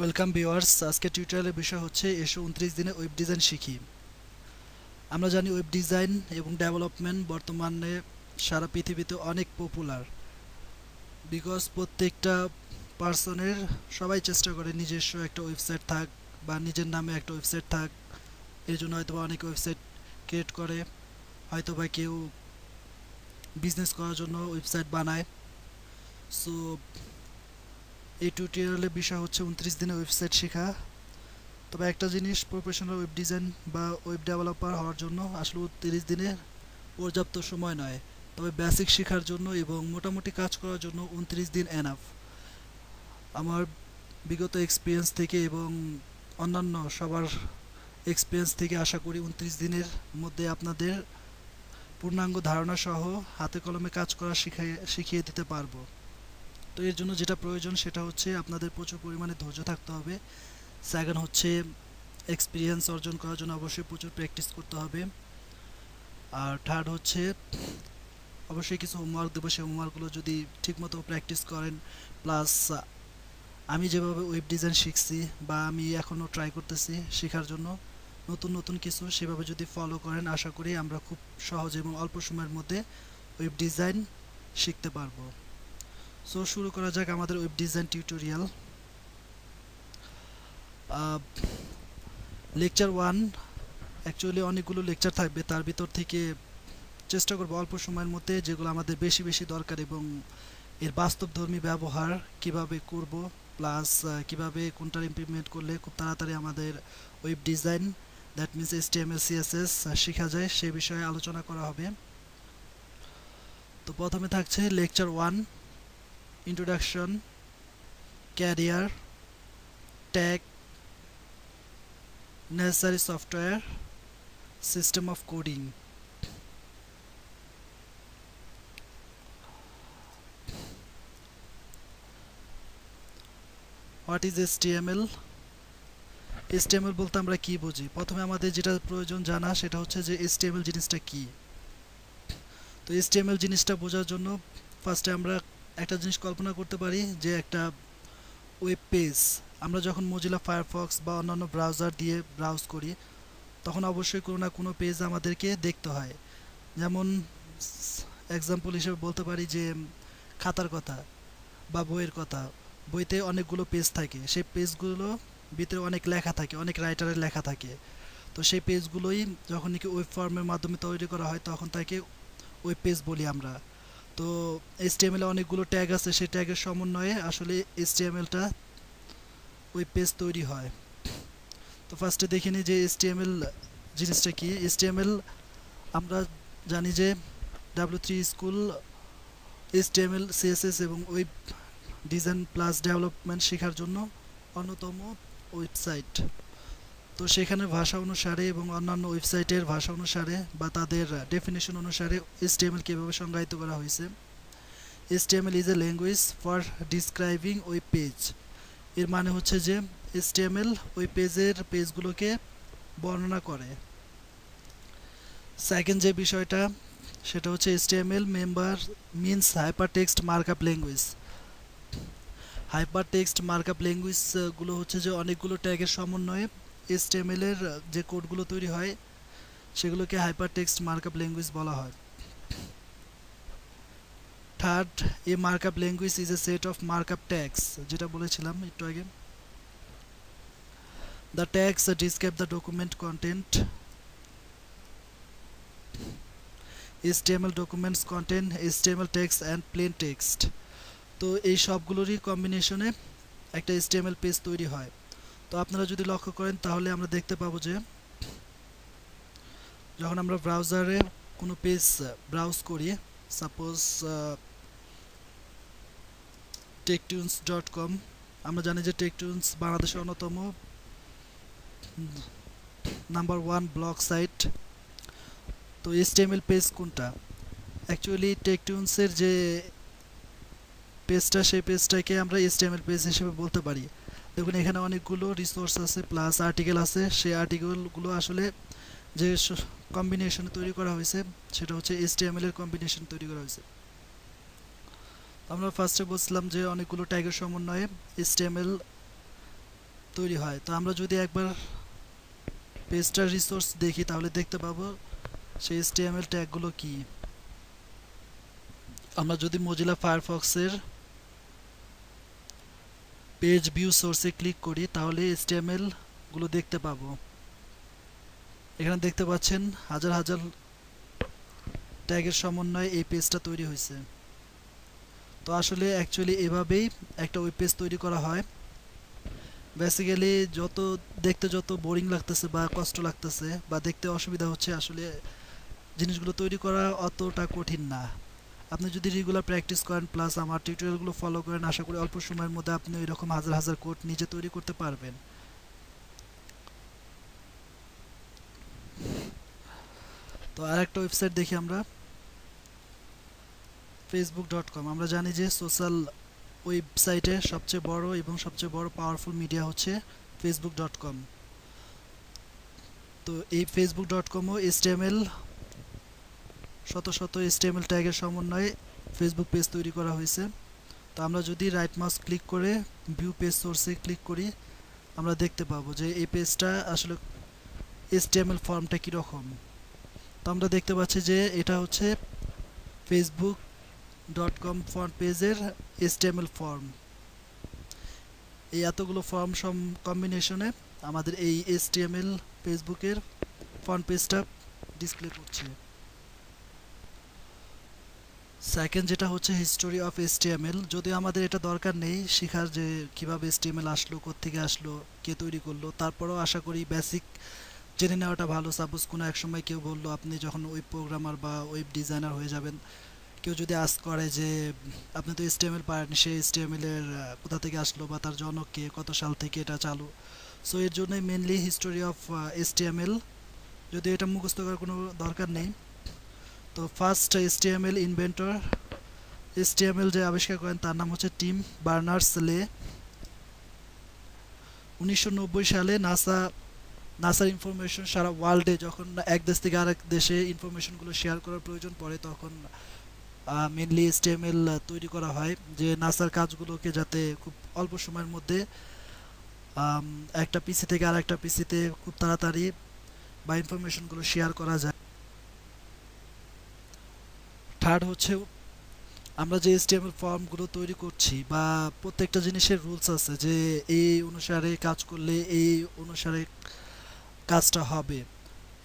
Welcome viewers. আজকে টিউটোরিয়ালের বিষয় হচ্ছে এসো 29 দিনে ওয়েব ডিজাইন শিখি। আমরা জানি ওয়েব ডিজাইন এবং ডেভেলপমেন্ট বর্তমানে সারা পৃথিবীতে অনেক পপুলার, বিকজ প্রত্যেকটা পার্সনের সবাই চেষ্টা করে নিজস্ব একটা ওয়েবসাইট থাক বা নিজের নামে একটা ওয়েবসাইট থাক। এর জন্য হয়তো অনেক ওয়েবসাইট ক্রিয়েট করে, হয়তো বা কেউ বিজনেস করার জন্য ওয়েবসাইট বানায়। সো এই টিউটোরিয়ালের বিষয় হচ্ছে 29 দিনে ওয়েবসাইট শেখা। তবে একটা জিনিস, প্রফেশনাল ওয়েব ডিজাইন বা ওয়েব ডেভেলপার হওয়ার জন্য আসলে 30 দিনের পর্যাপ্ত সময় নয়। তবে বেসিক শেখার জন্য এবং মোটামুটি কাজ করার জন্য 29 দিন এনাফ। আমার বিগত এক্সপিরিয়েন্স থেকে এবং অন্যান্য সবার এক্সপিরিয়েন্স থেকে আশা করি 29 দিনের মধ্যে আপনাদের পূর্ণাঙ্গ ধারণা সহ হাতে কলমে কাজ করা শিখিয়ে দিতে পারবো। তো এর জন্য যেটা প্রয়োজন সেটা হচ্ছে আপনাদের প্রচুর পরিমাণে ধৈর্য থাকতে হবে। সেকেন্ড হচ্ছে এক্সপিরিয়েন্স অর্জন করার জন্য অবশ্যই প্রচুর প্র্যাকটিস করতে হবে। আর থার্ড হচ্ছে অবশ্যই কিছু হোমওয়ার্ক দেবো, সেই হোমওয়ার্কগুলো যদি ঠিকমতো প্র্যাকটিস করেন, প্লাস আমি যেভাবে ওয়েব ডিজাইন শিখছি বা আমি এখনও ট্রাই করতেছি শেখার জন্য নতুন নতুন কিছু, সেভাবে যদি ফলো করেন আশা করি আমরা খুব সহজ এবং অল্প সময়ের মধ্যে ওয়েব ডিজাইন শিখতে পারবো। সো শুরু করা যাক আমাদের web design tutorial. Lecture 1 actually অনেকগুলো লেকচার থাকবে, তার ভিতর থেকে চেষ্টা করব অল্প সময়ের মধ্যে যেগুলো আমাদের বেশি বেশি দরকার এবং এর বাস্তবধর্মী ব্যবহার কিভাবে করব, প্লাস কিভাবে কোনটার ইমপ্লিমেন্ট করলে খুব তাড়াতাড়ি আমাদের web design, that means HTML CSS শেখা যায় সে বিষয়ে আলোচনা করা হবে। তো প্রথমে থাকছে lecture 1, introduction, career, tag, necessary software, system of coding. What is HTML? HTML বলতে আমরা কি বুঝি? প্রথমে আমাদের যেটা প্রয়োজন জানা সেটা হচ্ছে যে HTML জিনিসটা কি। তো HTML জিনিসটা বোঝার জন্য ফার্স্টে আমরা একটা জিনিস কল্পনা করতে পারি যে একটা ওয়েব পেজ আমরা যখন মোজিলা ফায়ারফক্স বা অন্যান্য ব্রাউজার দিয়ে ব্রাউজ করি তখন অবশ্যই কোনো না কোনো পেজ আমাদেরকে দেখতে হয়। যেমন এক্সাম্পল হিসেবে বলতে পারি যে খাতার কথা বা বইয়ের কথা। বইতে অনেকগুলো পেজ থাকে, সেই পেজগুলো ভিতরে অনেক লেখা থাকে, অনেক রাইটারের লেখা থাকে। তো সেই পেজগুলোই যখন নাকি ওয়েব ফর্মের মাধ্যমে তৈরি করা হয় তখন তাকে ওয়েব পেজ বলি আমরা। তো HTML এ অনেকগুলো ট্যাগ আছে, সেই ট্যাগের সমন্বয়ে আসলে HTML-টা ওয়েব পেজ তৈরি হয়। তো ফার্স্টে দেখে নিই যে HTML জিনিসটা কি। HTML আমরা জানি যে W3 স্কুল HTML CSS এবং ওয়েব ডিজাইন প্লাস ডেভেলপমেন্ট শেখার জন্য অন্যতম ওয়েবসাইট। তো সেখানে ভাষা অনুসারে এবং অন্যান্য ওয়েবসাইটের ভাষা অনুসারে বা তাদের ডেফিনেশন অনুসারে HTML কীভাবে সংজ্ঞায়িত করা হয়েছে। HTML is a language for describing web page. এর মানে হচ্ছে যে HTML ওই পেজগুলোকে বর্ণনা করে। সেকেন্ড যে বিষয়টা সেটা হচ্ছে HTML member means hypertext markup language. Hypertext markup ল্যাঙ্গুয়েজগুলো হচ্ছে যে অনেকগুলো ট্যাগের সমন্বয়ে HTML এর যে কোডগুলো তৈরি হয় সেগুলোকে হাইপারটেক্সট মার্কআপ ল্যাঙ্গুয়েজ বলা হয়। Third, A markup language is a set of markup tags, যেটা বলেছিলাম একটু আগে। The tags describe the document content. HTML documents contain HTML text and plain text. তো এই সবগুলোরই কম্বিনেশনে একটা HTML পেজ তৈরি হয়। তো আপনারা যদি লক্ষ্য করেন তাহলে আমরা দেখতে পাবো যে যখন আমরা ব্রাউজারে কোনো পেজ ব্রাউজ করি, সাপোজ techtunes.com, আমরা জানি যে টেকটিউনস বাংলাদেশের অন্যতম নাম্বার 1 ব্লগ সাইট। তো HTML পেজ কোনটা? অ্যাকচুয়ালি টেকটিউনসের যে পেজটা সেই পেজটাকে আমরা HTML পেজ হিসেবে বলতে পারি। দেখুন এখানে অনেকগুলো রিসোর্স আছে প্লাস আর্টিকেল আছে, সেই আর্টিকেলগুলো আসলে যে কম্বিনেশন তৈরি করা হয়েছে সেটা হচ্ছে HTML এর কম্বিনেশন তৈরি করা হয়েছে। আমরা ফার্স্টে বলছিলাম যে অনেকগুলো ট্যাগের সমন্বয়ে HTML তৈরি হয়। তো আমরা যদি একবার পেজটার রিসোর্স দেখি তাহলে দেখতে পাবো সেই HTML ট্যাগগুলো কি। আমরা যদি মজিলা ফায়ারফক্সের পেজ ভিউ সোর্সে ক্লিক করি তাহলে HTML গুলো দেখতে পাবো। এখানে দেখতে পাচ্ছেন হাজার হাজার ট্যাগের সমন্বয়ে এই পেজটা তৈরি হয়েছে। তো আসলে অ্যাকচুয়ালি এভাবেই একটা ওয়েব পেজ তৈরি করা হয়। বেসিক্যালি দেখতে যত বোরিং লাগতেছে বা কষ্ট লাগতেছে বা দেখতে অসুবিধা হচ্ছে, আসলে জিনিসগুলো তৈরি করা অতটা কঠিন না। আপনি যদি রেগুলার প্র্যাকটিস করেন প্লাস আমার টিউটোরিয়ালগুলো ফলো করেন, আশা করি অল্প সময়ের মধ্যে আপনি এরকম হাজার হাজার কোড নিজে তৈরি করতে পারবেন। তো আরেকটা ওয়েবসাইট দেখি আমরা, facebook.com। আমরা জানি যে সোশ্যাল ওয়েবসাইটে সবচেয়ে বড় এবং সবচেয়ে বড় পাওয়ারফুল মিডিয়া হচ্ছে facebook.com। তো এই facebook.com-ও HTML শত শত HTML ট্যাগের সমন্বয়ে ফেসবুক পেজ তৈরি করা হয়েছে। তো আমরা যদি রাইট মাউস ক্লিক করে ভিউ পেজ সোর্সে ক্লিক করি আমরা দেখতে পাবো যে এই পেজটা আসলে HTML ফর্মটা কীরকম। তো আমরা দেখতে পাচ্ছি যে এটা হচ্ছে facebook.com ফন্ট পেজের HTML ফর্ম। এই এতগুলো ফর্ম কম্বিনেশনে আমাদের এই HTML ফেসবুকের ফন্ট পেজটা ডিসপ্লে করছে। সেকেন্ড যেটা হচ্ছে হিস্টোরি অফ HTML। যদিও আমাদের এটা দরকার নেই শেখার যে কীভাবে HTML আসলো, কোত্থেকে আসলো, কে তৈরি করলো, তারপরেও আশা করি বেসিক জেনে নেওয়াটা ভালো। সাপোজ কোনো এক সময় কেউ বললো আপনি যখন ওয়েব প্রোগ্রামার বা ওয়েব ডিজাইনার হয়ে যাবেন, কেউ যদি আস্ক করে যে আপনি তো HTML পারেন, সেই HTML এর কোথা থেকে আসলো বা তার জনক কে, কত সাল থেকে এটা চালু। সো এর জন্যই মেনলি হিস্টোরি অফ HTML, যদিও এটা মুখস্থ করার কোনো দরকার নেই। তো ফার্স্ট HTML ইনভেন্টর, HTML যে আবিষ্কার করেন তার নাম হচ্ছে টিম বার্নার্স-লে। 1990 সালে নাসার ইনফরমেশন সারা ওয়ার্ল্ডে যখন এক দেশ থেকে আরেক দেশে ইনফরমেশনগুলো শেয়ার করার প্রয়োজন পড়ে, তখন মেনলি HTML তৈরি করা হয় যে নাসার কাজগুলোকে যাতে খুব অল্প সময়ের মধ্যে একটা পিসি থেকে আরেকটা পিসিতে খুব তাড়াতাড়ি বা ইনফরমেশনগুলো শেয়ার করা যায়। থার্ড হচ্ছে আমরা যে HTML ফর্মগুলো তৈরি করছি বা প্রত্যেকটা জিনিসের রুলস আছে যে এই অনুসারে কাজ করলে এই অনুসারে কাজটা হবে।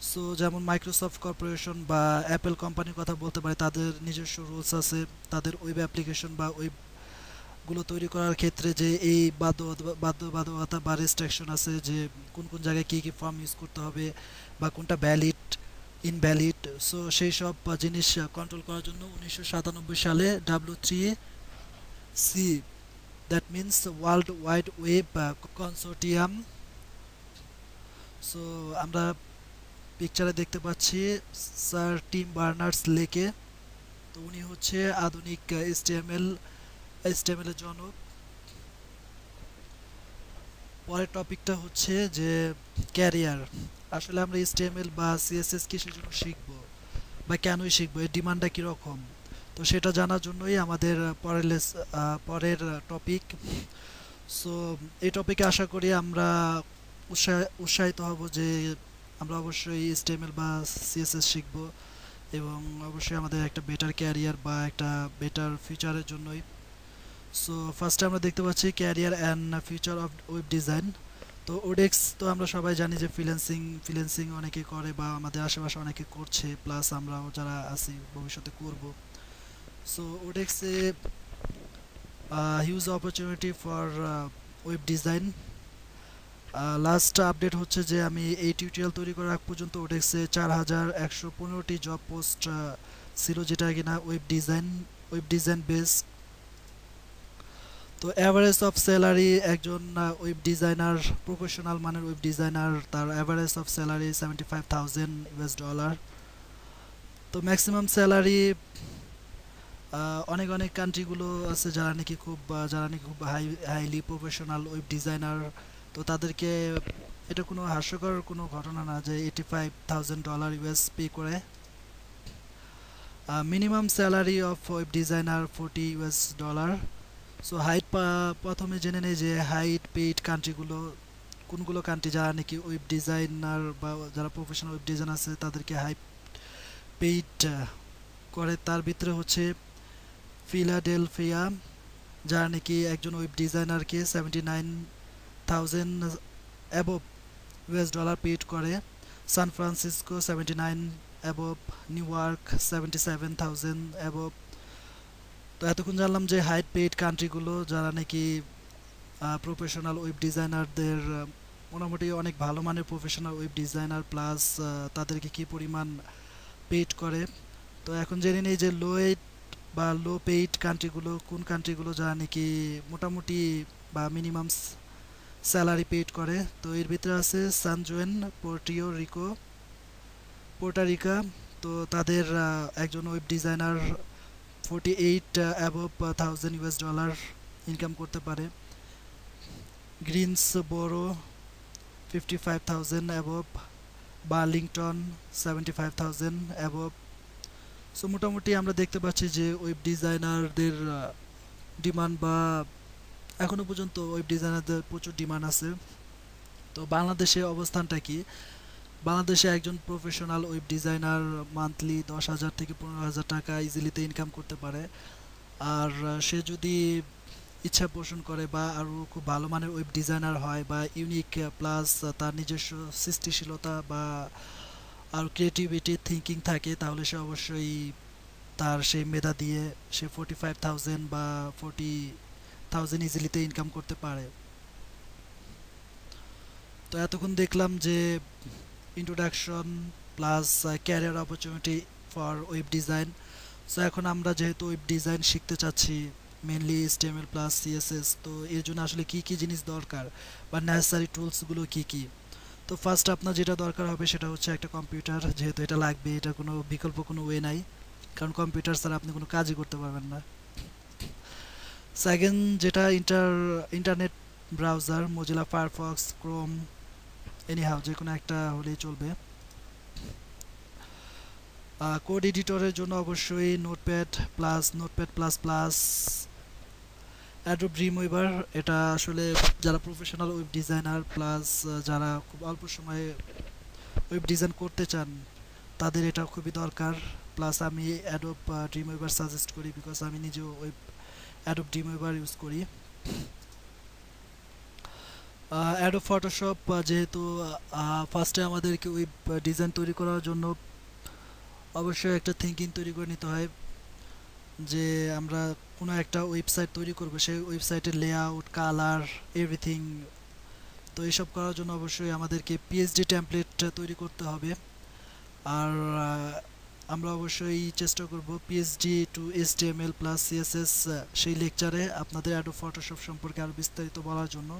সো যেমন মাইক্রোসফট কর্পোরেশন বা অ্যাপেল কোম্পানির কথা বলতে পারি, তাদের নিজস্ব রুলস আছে। তাদের ওয়েব অ্যাপ্লিকেশন বা ওয়েবগুলো তৈরি করার ক্ষেত্রে যে এই বাধ্যবাধকতা বা রেস্ট্রিকশন আছে যে কোন কোন জায়গায় কী কী ফর্ম ইউজ করতে হবে বা কোনটা ভ্যালিড ইনভ্যালিড। সো সেই সব জিনিস কন্ট্রোল করার জন্য 1997 সালে W3C, that means world wide web consortium. So আমরা পিকচারে দেখতে পাচ্ছি স্যার টিম বার্নার্স-লেকে। তো উনি হচ্ছে আধুনিক HTML এর জনক। পরের টপিকটা হচ্ছে যে ক্যারিয়ার। আসলে আমরা HTML বা CSS কিসের জন্য শিখব বা কেনই শিখবো, এর ডিমান্ডটা কীরকম, তো সেটা জানার জন্যই আমাদের পরের টপিক। সো এই টপিকে আশা করি আমরা উৎসাহিত হব যে আমরা অবশ্যই HTML বা CSS শিখব এবং অবশ্যই আমাদের একটা বেটার ক্যারিয়ার বা একটা বেটার ফিউচারের জন্যই। সো ফার্স্টে আমরা দেখতে পাচ্ছি career and future of web design. তো ওডেক্স তো আমরা সবাই জানি যে ফ্রিল্যান্সিং অনেকে করে বা আমাদের আশেপাশে অনেকে করছে, প্লাস আমরাও যারা আছি ভবিষ্যতে করব। সো ওডেক্সে huge opportunity for web design. Last update হচ্ছে যে আমি এই টিউটোরিয়াল তৈরি করার আগ পর্যন্ত ওডেক্সে 4115টি জব পোস্ট ছিল, যেটা কিনা ওয়েব ডিজাইন বেস। তো অ্যাভারেজ অফ স্যালারি একজন ওয়েব ডিজাইনার, প্রফেশনাল মানের ওয়েব ডিজাইনার, তার অ্যাভারেজ অফ স্যালারি $75,000। তো ম্যাক্সিমাম স্যালারি অনেক অনেক কান্ট্রিগুলো আছে যারা নাকি খুব হাইলি প্রফেশনাল ওয়েব ডিজাইনার। তো তাদেরকে এটা কোনো হাস্যকর কোনো ঘটনা না যে $85,000 পে করে। Minimum salary of web designer $40। So height প্রথমে জেনে নেই যে হাইট পেইড কান্ট্রিগুলো কোনগুলো কান্ট্রি যারা নাকি ওয়েব ডিজাইনার বা যারা প্রফেশনাল ওয়েব ডিজাইন আছে তাদেরকে হাই পেইড করে, তার ভিতরে হচ্ছে ফিলাডেলফিয়া, যারা নাকি একজন ওয়েব ডিজাইনারকে 79,000 অ্যাবভ US ডলার পেইড করে। San Francisco 79 above, New York 77,000 above. তো এতক্ষণ জানলাম যে হাইট পেইড কান্ট্রিগুলো যারা নাকি প্রফেশনাল ওয়েব ডিজাইনারদের মোটামুটি অনেক ভালো মানের প্রফেশনাল ওয়েব ডিজাইনার প্লাস তাদেরকে কি পরিমাণ পেইড করে। তো এখন জেনে নেই যে বা লো পেইড কান্ট্রিগুলো কোন কান্ট্রিগুলো যারা নাকি মোটামুটি বা মিনিমাম স্যালারি পেইড করে। তো এর ভিতরে আছে সান জুয়েন, পোর্টারিকা। তো তাদের একজন web designer 48 above 1000 US dollar income করতে পারে। Greensboro 55,000 above, Burlington 75,000 above. So মোটামুটি আমরা দেখতে পাচ্ছি যে ওয়েব ডিজাইনারদের ডিমান্ড বা এখনো পর্যন্ত ওয়েব ডিজাইনারদের প্রচুর ডিমান্ড আছে। তো বাংলাদেশে অবস্থানটা কি? বাংলাদেশে একজন প্রফেশনাল ওয়েব ডিজাইনার মান্থলি 10,000 থেকে 15,000 টাকা ইজিলিতে ইনকাম করতে পারে। আর সে যদি ইচ্ছা পোষণ করে বা আরও খুব ভালো মানের ওয়েব ডিজাইনার হয় বা ইউনিক প্লাস তার নিজস্ব সৃষ্টিশীলতা বা আর ক্রিয়েটিভিটি থিঙ্কিং থাকে, তাহলে সে অবশ্যই তার সেই মেধা দিয়ে সে 45,000 বা 40,000 ইজিলিতে ইনকাম করতে পারে। তো এতক্ষণ দেখলাম যে introduction plus career opportunity for web design. So এখন আমরা যেহেতু ওয়েব ডিজাইন শিখতে চাচ্ছি মেনলি HTML প্লাস CSS, তো এর জন্য আসলে কি কি জিনিস দরকার বা নেসেসারি টুলসগুলো কি কি। তো ফার্স্ট আপনার যেটা দরকার হবে সেটা হচ্ছে একটা কম্পিউটার, যেহেতু এটা লাগবে, এটা কোনো বিকল্প কোনো ওয়ে নাই, কারণ কম্পিউটার ছাড়া আপনি কোনো কাজই করতে পারবেন না। সেকেন্ড যেটা internet browser, Mozilla Firefox, Chrome, anyhow যে কোনো একটা হলেই চলবে। কোড এডিটরের জন্য অবশ্যই নোটপ্যাড প্লাস প্লাস, অ্যাডোব ড্রিমওয়েভার। এটা আসলে যারা প্রফেশনাল ওয়েব ডিজাইনার প্লাস যারা খুব অল্প সময়ে ওয়েব ডিজাইন করতে চান তাদের এটা খুবই দরকার। প্লাস আমি অ্যাডোব ড্রিমওয়েভার সাজেস্ট করি বিকজ আমি নিজেও অ্যাডোব ড্রিমওয়েভার ইউজ করি। অ্যাডোব ফটোশপ, যেহেতু ফার্স্টে আমাদেরকে ওয়েব ডিজাইন তৈরি করার জন্য অবশ্যই একটা থিঙ্কিং তৈরি করে নিতে হয় যে আমরা কোনো একটা ওয়েবসাইট তৈরি করব, সেই ওয়েবসাইটের লেআউট, কালার, এভরিথিং। তো এইসব করার জন্য অবশ্যই আমাদেরকে PHP টেমপ্লেট তৈরি করতে হবে। আর আমরা অবশ্যই চেষ্টা করব PHP to HTML plus CSS সেই লেকচারে আপনাদের অ্যাডোব ফটোশপ সম্পর্কে আরও বিস্তারিত বলার জন্য।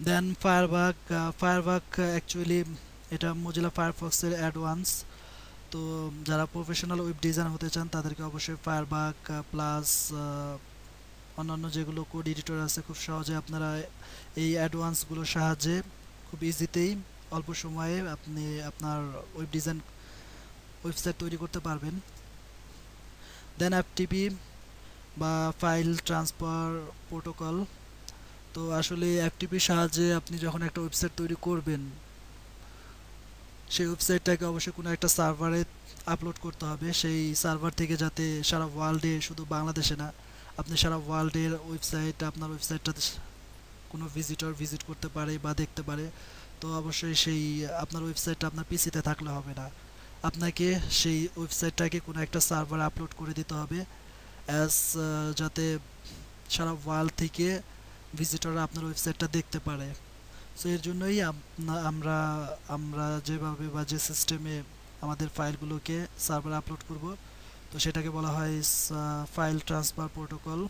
দেন ফায়ারবাক অ্যাকচুয়ালি এটা মোজিলা ফায়ারফক্সের অ্যাডভান্স। তো যারা প্রফেশনাল ওয়েব ডিজাইন হতে চান তাদেরকে অবশ্যই ফায়ারবাক প্লাস অন্যান্য যেগুলো কোড এডিটর আছে খুব সহজে আপনারা এই অ্যাডভান্সগুলোর সাহায্যে খুব ইজিতেই অল্প সময়ে আপনি আপনার ওয়েব ডিজাইন ওয়েবসাইট তৈরি করতে পারবেন। দেন FTP বা ফাইল ট্রান্সফার প্রোটোকল। তো আসলে FTPর সাহায্যে আপনি যখন একটা ওয়েবসাইট তৈরি করবেন সেই ওয়েবসাইটটাকে অবশ্যই কোনো একটা সার্ভারে আপলোড করতে হবে, সেই সার্ভার থেকে যাতে সারা ওয়ার্ল্ডে, শুধু বাংলাদেশে না, আপনি সারা ওয়ার্ল্ডের আপনার ওয়েবসাইটটাতে কোনো ভিজিটর ভিজিট করতে পারে বা দেখতে পারে। তো অবশ্যই সেই আপনার ওয়েবসাইটটা আপনার পিসিতে থাকলে হবে না, আপনাকে সেই ওয়েবসাইটটাকে কোনো একটা সার্ভার আপলোড করে দিতে হবে যাতে সারা ওয়ার্ল্ড থেকে ভিজিটররা আপনার ওয়েবসাইটটা দেখতে পারে। সো এর জন্যই আমরা আমরা যেভাবে বা যে সিস্টেমে আমাদের ফাইলগুলোকে সার্ভারে আপলোড করব, তো সেটাকে বলা হয় ফাইল ট্রান্সফার প্রোটোকল।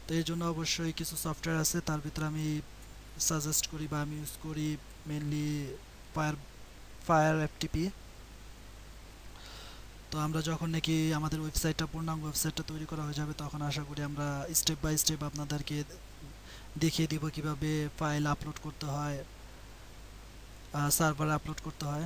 তো এর জন্য অবশ্যই কিছু সফটওয়্যার আছে, তার ভিতরে আমি সাজেস্ট করি বা আমি ইউজ করি মেনলি ফায়ার FTP। তো আমরা যখন নাকি আমাদের ওয়েবসাইটটা পূর্ণাঙ্গ ওয়েবসাইটটা তৈরি করা হয়ে যাবে তখন আশা করি আমরা স্টেপ বাই স্টেপ আপনাদেরকে দেখিয়ে দিব কিভাবে ফাইল আপলোড করতে হয়, সার্ভারে আপলোড করতে হয়।